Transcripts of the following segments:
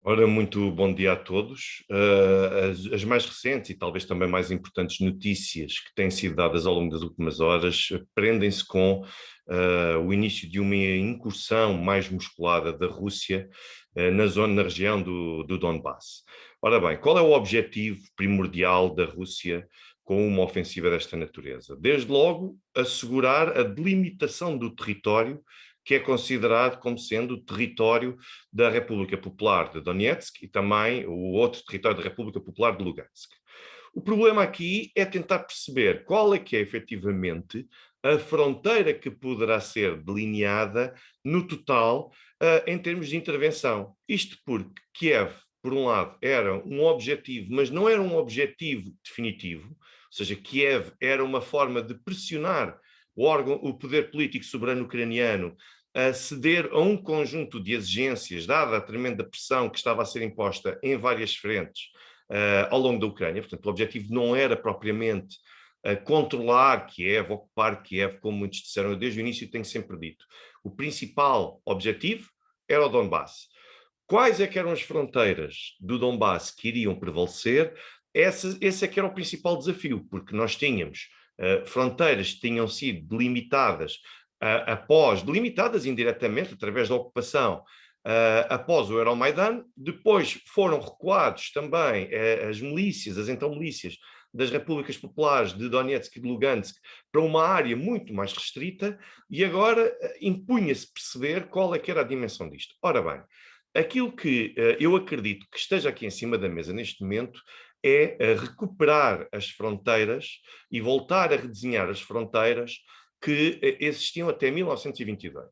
Ora, muito bom dia a todos. As mais recentes e talvez também mais importantes notícias que têm sido dadas ao longo das últimas horas prendem-se com o início de uma incursão mais musculada da Rússia na região do Donbass. Ora bem, qual é o objetivo primordial da Rússia com uma ofensiva desta natureza? Desde logo, assegurar a delimitação do território que é considerado como sendo o território da República Popular de Donetsk e também o outro território da República Popular de Lugansk. O problema aqui é tentar perceber qual é que é efetivamente a fronteira que poderá ser delineada no total em termos de intervenção. Isto porque Kiev, por um lado, era um objetivo, mas não era um objetivo definitivo, ou seja, Kiev era uma forma de pressionar o poder político soberano ucraniano a ceder a um conjunto de exigências, dada a tremenda pressão que estava a ser imposta em várias frentes ao longo da Ucrânia. Portanto, o objetivo não era propriamente controlar Kiev, ocupar Kiev, como muitos disseram desde o início, tenho sempre dito. O principal objetivo era o Donbass. Quais é que eram as fronteiras do Donbass que iriam prevalecer? Esse é que era o principal desafio, porque nós tínhamos fronteiras que tinham sido delimitadas delimitadas indiretamente através da ocupação, após o Euromaidan. Depois foram recuados também as milícias, as então milícias das repúblicas populares de Donetsk e de Lugansk para uma área muito mais restrita, e agora impunha-se perceber qual é que era a dimensão disto. Ora bem, aquilo que eu acredito que esteja aqui em cima da mesa neste momento é recuperar as fronteiras e voltar a redesenhar as fronteiras que existiam até 1922.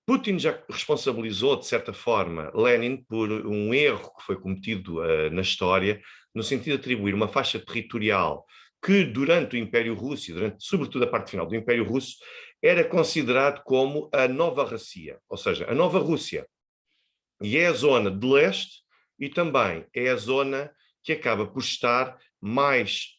Putin já responsabilizou, de certa forma, Lenin por um erro que foi cometido na história, no sentido de atribuir uma faixa territorial que, durante o Império Russo, sobretudo a parte final do Império Russo, era considerado como a Nova Rússia, ou seja, a Nova Rússia. E é a zona de leste e também é a zona que acaba por estar mais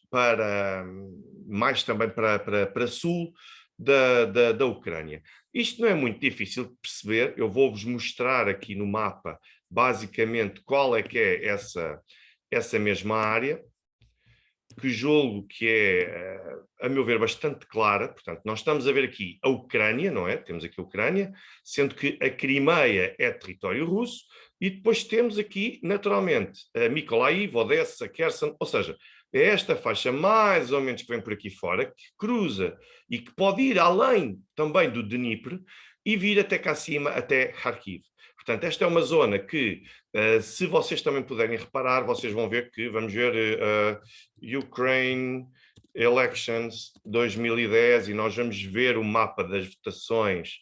também para sul da Ucrânia. Isto não é muito difícil de perceber, eu vou-vos mostrar aqui no mapa basicamente qual é que é essa mesma área, que julgo que é, a meu ver, bastante clara. Portanto, nós estamos a ver aqui a Ucrânia, não é? Temos aqui a Ucrânia, sendo que a Crimeia é território russo, e depois temos aqui, naturalmente, a Mykolaiv, Odessa, Kherson, ou seja, é esta faixa mais ou menos que vem por aqui fora, que cruza e que pode ir além também do Dnipro e vir até cá acima, até Kharkiv. Portanto, esta é uma zona que, se vocês também puderem reparar, vocês vão ver que, vamos ver, Ukraine Elections 2010, e nós vamos ver o mapa das votações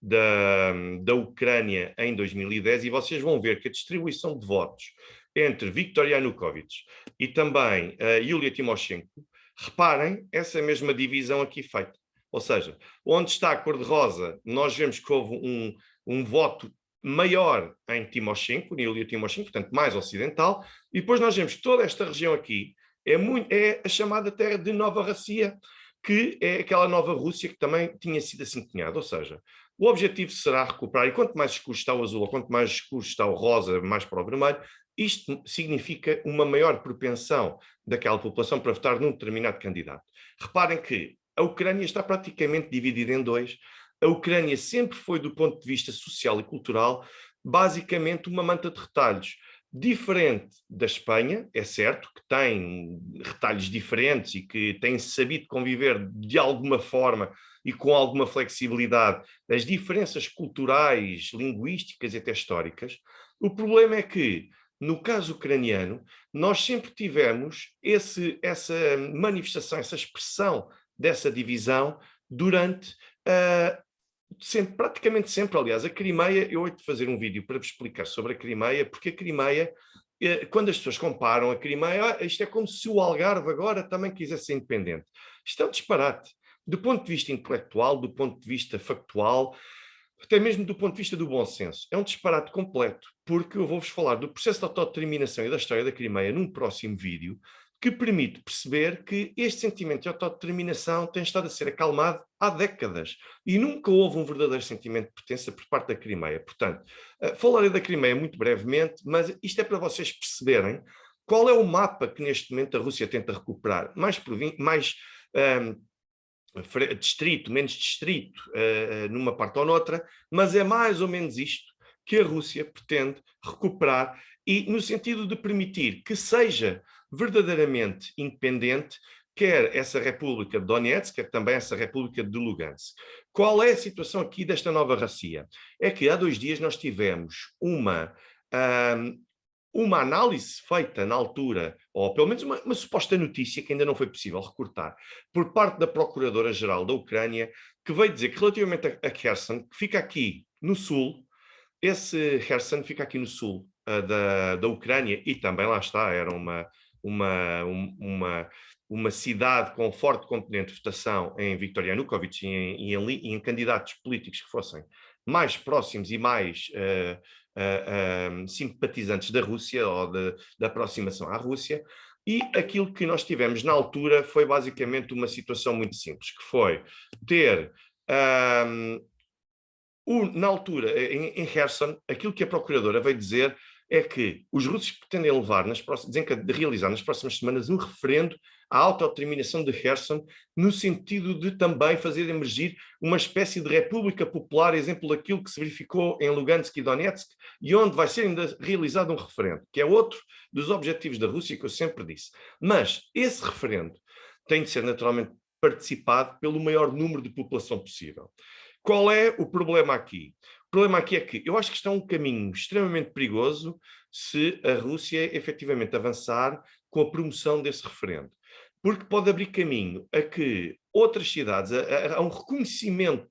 da Ucrânia em 2010, e vocês vão ver que a distribuição de votos entre Viktor Yanukovych e também Yulia Tymoshenko, reparem essa mesma divisão aqui feita. Ou seja, onde está a cor-de-rosa, nós vemos que houve um voto maior em Tymoshenko, Yulia Tymoshenko, portanto mais ocidental, e depois nós vemos que toda esta região aqui é a chamada terra de Nova Rússia, que é aquela Nova Rússia que também tinha sido assim cunhada. Ou seja, o objetivo será recuperar, e quanto mais escuro está o azul, ou quanto mais escuro está o rosa, mais para o vermelho, isto significa uma maior propensão daquela população para votar num determinado candidato. Reparem que a Ucrânia está praticamente dividida em dois. A Ucrânia sempre foi, do ponto de vista social e cultural, basicamente uma manta de retalhos. Diferente da Espanha, é certo, que tem retalhos diferentes e que tem sabido conviver de alguma forma e com alguma flexibilidade as diferenças culturais, linguísticas e até históricas. O problema é que, no caso ucraniano, nós sempre tivemos essa manifestação, essa expressão dessa divisão durante praticamente sempre. Aliás, a Crimeia, eu hei de fazer um vídeo para vos explicar sobre a Crimeia, porque a Crimeia, quando as pessoas comparam a Crimeia, isto é como se o Algarve agora também quisesse ser independente. Isto é um disparate. Do ponto de vista intelectual, do ponto de vista factual, até mesmo do ponto de vista do bom senso. É um disparate completo, porque eu vou-vos falar do processo de autodeterminação e da história da Crimeia num próximo vídeo, que permite perceber que este sentimento de autodeterminação tem estado a ser acalmado há décadas e nunca houve um verdadeiro sentimento de pertença por parte da Crimeia. Portanto, falarei da Crimeia muito brevemente, mas isto é para vocês perceberem qual é o mapa que neste momento a Rússia tenta recuperar. Mais distrito, menos distrito, numa parte ou noutra, mas é mais ou menos isto que a Rússia pretende recuperar e no sentido de permitir que seja verdadeiramente independente, quer essa República de Donetsk, quer também essa República de Lugansk. Qual é a situação aqui desta nova Rússia? É que há 2 dias nós tivemos uma análise feita na altura, ou pelo menos uma suposta notícia que ainda não foi possível recortar, por parte da Procuradora-Geral da Ucrânia, que veio dizer que relativamente a Kherson, que fica aqui no sul, esse Kherson fica aqui no sul da Ucrânia e também lá está, era uma cidade com forte componente de votação em Viktor Yanukovych e em candidatos políticos que fossem mais próximos e mais simpatizantes da Rússia ou da aproximação à Rússia. E aquilo que nós tivemos na altura foi basicamente uma situação muito simples, que foi ter, na altura, em Kherson, aquilo que a procuradora veio dizer é que os russos pretendem realizar nas próximas semanas um referendo à autodeterminação de Kherson, no sentido de também fazer emergir uma espécie de república popular, exemplo daquilo que se verificou em Lugansk e Donetsk, e onde vai ser ainda realizado um referendo, que é outro dos objetivos da Rússia que eu sempre disse. Mas esse referendo tem de ser naturalmente participado pelo maior número de população possível. Qual é o problema aqui? O problema aqui é que eu acho que está um caminho extremamente perigoso se a Rússia efetivamente avançar com a promoção desse referendo. Porque pode abrir caminho a que outras cidades, a um reconhecimento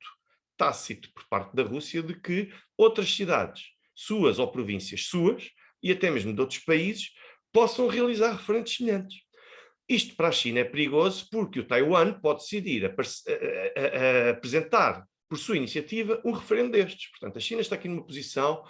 tácito por parte da Rússia de que outras cidades, suas ou províncias suas, e até mesmo de outros países, possam realizar referendos semelhantes. Isto para a China é perigoso porque o Taiwan pode decidir apresentar por sua iniciativa um referendo destes. Portanto, a China está aqui numa posição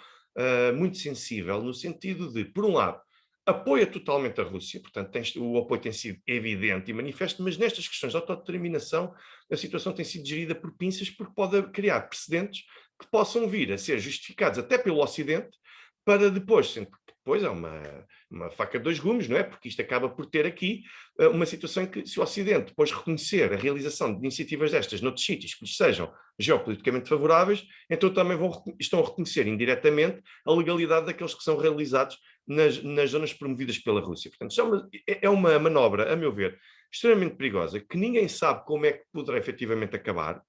muito sensível, no sentido de, por um lado, apoia totalmente a Rússia, portanto, o apoio tem sido evidente e manifesto, mas nestas questões de autodeterminação, a situação tem sido gerida por pinças, porque pode criar precedentes que possam vir a ser justificados até pelo Ocidente, para depois, sendo que depois é uma faca de 2 gumes, não é? Porque isto acaba por ter aqui uma situação em que, se o Ocidente depois reconhecer a realização de iniciativas destas noutros sítios que lhes sejam geopoliticamente favoráveis, então também estão a reconhecer indiretamente a legalidade daqueles que são realizados nas zonas promovidas pela Rússia. Portanto, é uma manobra, a meu ver, extremamente perigosa, que ninguém sabe como é que poderá efetivamente acabar,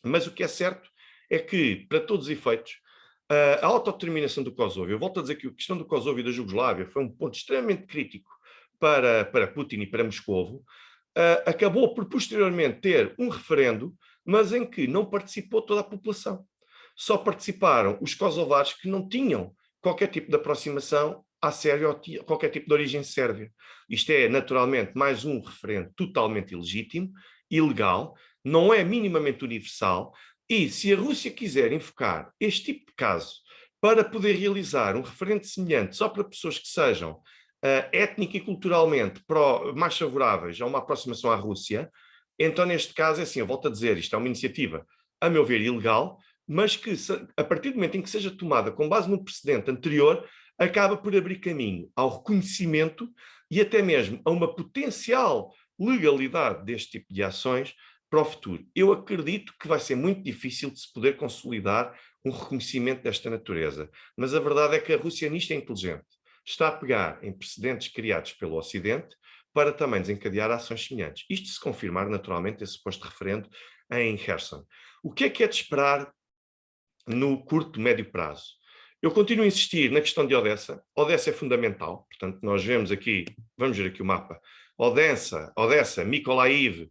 mas o que é certo é que, para todos os efeitos, a autodeterminação do Kosovo, eu volto a dizer que a questão do Kosovo e da Jugoslávia foi um ponto extremamente crítico para Putin e para Moscovo, acabou por posteriormente ter um referendo, mas em que não participou toda a população. Só participaram os kosovares que não tinham qualquer tipo de aproximação à Sérvia ou qualquer tipo de origem sérvia. Isto é, naturalmente, mais um referendo totalmente ilegítimo, ilegal, não é minimamente universal, e se a Rússia quiser enfocar este tipo de caso para poder realizar um referendo semelhante só para pessoas que sejam étnica e culturalmente mais favoráveis a uma aproximação à Rússia, então neste caso é assim, eu volto a dizer, isto é uma iniciativa, a meu ver, ilegal, mas que a partir do momento em que seja tomada com base no precedente anterior, acaba por abrir caminho ao reconhecimento e até mesmo a uma potencial legalidade deste tipo de ações para o futuro. Eu acredito que vai ser muito difícil de se poder consolidar um reconhecimento desta natureza, mas a verdade é que a Rússia nisto é inteligente. Está a pegar em precedentes criados pelo Ocidente para também desencadear ações semelhantes. Isto se confirmar, naturalmente, esse suposto referendo em Kherson. O que é de esperar no curto, médio prazo? Eu continuo a insistir na questão de Odessa. Odessa é fundamental, portanto, nós vemos aqui, vamos ver aqui o mapa, Odessa, Mykolaiv,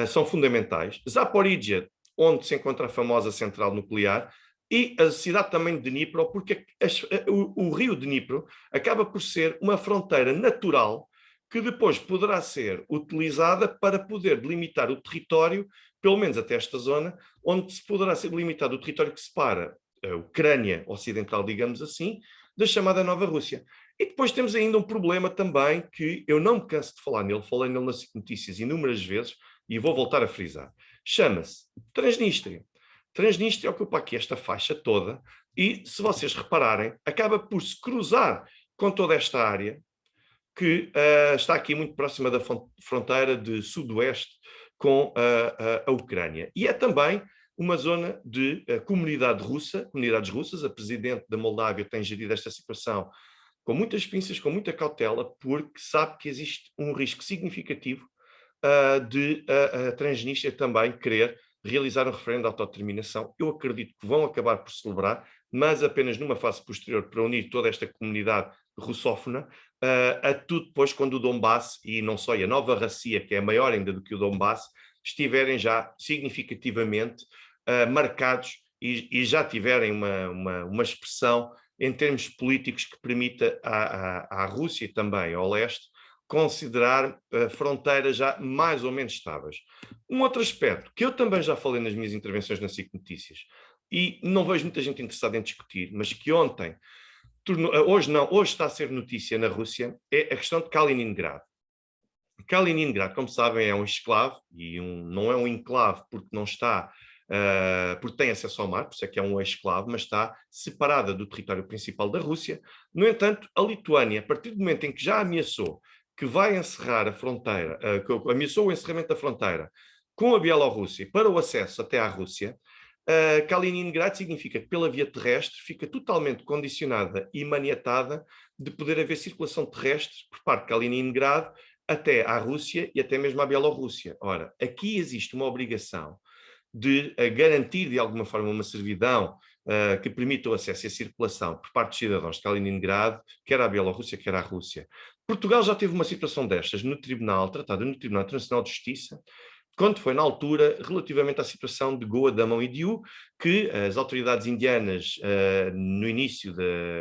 são fundamentais. Zaporizhia, onde se encontra a famosa central nuclear, e a cidade também de Dnipro, porque o rio Dnipro acaba por ser uma fronteira natural que depois poderá ser utilizada para poder delimitar o território, pelo menos até esta zona, onde se poderá ser delimitado o território que separa a Ucrânia ocidental, digamos assim, da chamada Nova Rússia. E depois temos ainda um problema também que eu não me canso de falar nele, falei nele nas notícias inúmeras vezes e vou voltar a frisar. Chama-se Transnistria. Transnistria ocupa aqui esta faixa toda e, se vocês repararem, acaba por se cruzar com toda esta área que está aqui muito próxima da fronteira de sudoeste com a Ucrânia. E é também uma zona de comunidades russas. A presidente da Moldávia tem gerido esta situação com muitas pinças, com muita cautela, porque sabe que existe um risco significativo de a Transnistria também querer realizar um referendo de autodeterminação. Eu acredito que vão acabar por celebrar, mas apenas numa fase posterior para unir toda esta comunidade russófona a tudo depois quando o Donbass, e não só a Nova Rússia, que é maior ainda do que o Donbass, estiverem já significativamente marcados e já tiverem uma expressão em termos políticos que permita à Rússia e também ao leste considerar fronteiras já mais ou menos estáveis. Um outro aspecto, que eu também já falei nas minhas intervenções na SIC Notícias, e não vejo muita gente interessada em discutir, mas que ontem, hoje está a ser notícia na Rússia, é a questão de Kaliningrado. Kaliningrado, como sabem, é um exclave, e não é um enclave porque não está, porque tem acesso ao mar, por isso é que é um exclave, mas está separada do território principal da Rússia. No entanto, a Lituânia, a partir do momento em que já ameaçou que vai encerrar a fronteira, ameaçou o encerramento da fronteira com a Bielorrússia para o acesso até à Rússia, Kaliningrado significa que pela via terrestre fica totalmente condicionada e maniatada de poder haver circulação terrestre por parte de Kaliningrado até à Rússia e até mesmo à Bielorrússia. Ora, aqui existe uma obrigação de garantir de alguma forma uma servidão que permita o acesso e a circulação por parte dos cidadãos de Kaliningrado, quer à Bielorrússia, quer à Rússia. Portugal já teve uma situação destas no Tribunal, tratada no Tribunal Internacional de Justiça, quando foi na altura relativamente à situação de Goa, Damão e Diu, que as autoridades indianas, no início,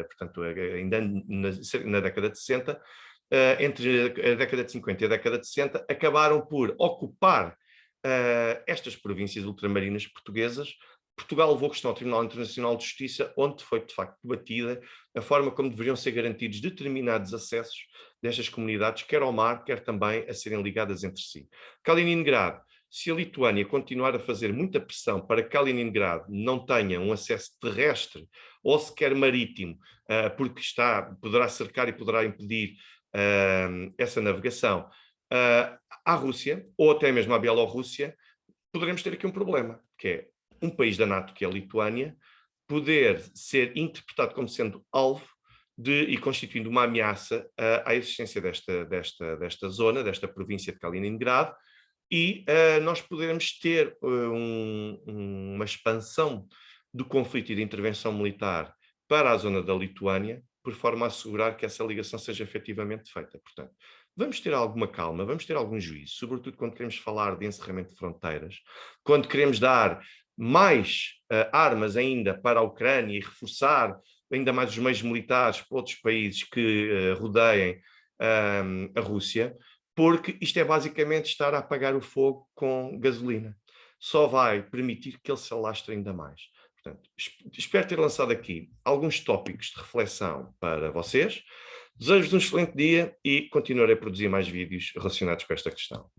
portanto, ainda na década de 60, entre a década de 50 e a década de 60, acabaram por ocupar estas províncias ultramarinas portuguesas. Portugal levou a questão ao Tribunal Internacional de Justiça, onde foi, de facto, debatida a forma como deveriam ser garantidos determinados acessos destas comunidades, quer ao mar, quer também a serem ligadas entre si. Kaliningrado, se a Lituânia continuar a fazer muita pressão para que Kaliningrado não tenha um acesso terrestre ou sequer marítimo, porque poderá cercar e poderá impedir essa navegação à Rússia, ou até mesmo à Bielorrússia, poderemos ter aqui um problema, que é um país da NATO, que é a Lituânia, poder ser interpretado como sendo alvo e constituindo uma ameaça à existência desta zona, desta província de Kaliningrado, e nós poderemos ter uma expansão do conflito e da intervenção militar para a zona da Lituânia, por forma a assegurar que essa ligação seja efetivamente feita. Portanto, vamos ter alguma calma, vamos ter algum juízo, sobretudo quando queremos falar de encerramento de fronteiras, quando queremos dar mais armas ainda para a Ucrânia e reforçar ainda mais os meios militares para outros países que rodeiem a Rússia, porque isto é basicamente estar a apagar o fogo com gasolina. Só vai permitir que ele se alastre ainda mais. Portanto, espero ter lançado aqui alguns tópicos de reflexão para vocês. Desejo-vos um excelente dia e continuarei a produzir mais vídeos relacionados com esta questão.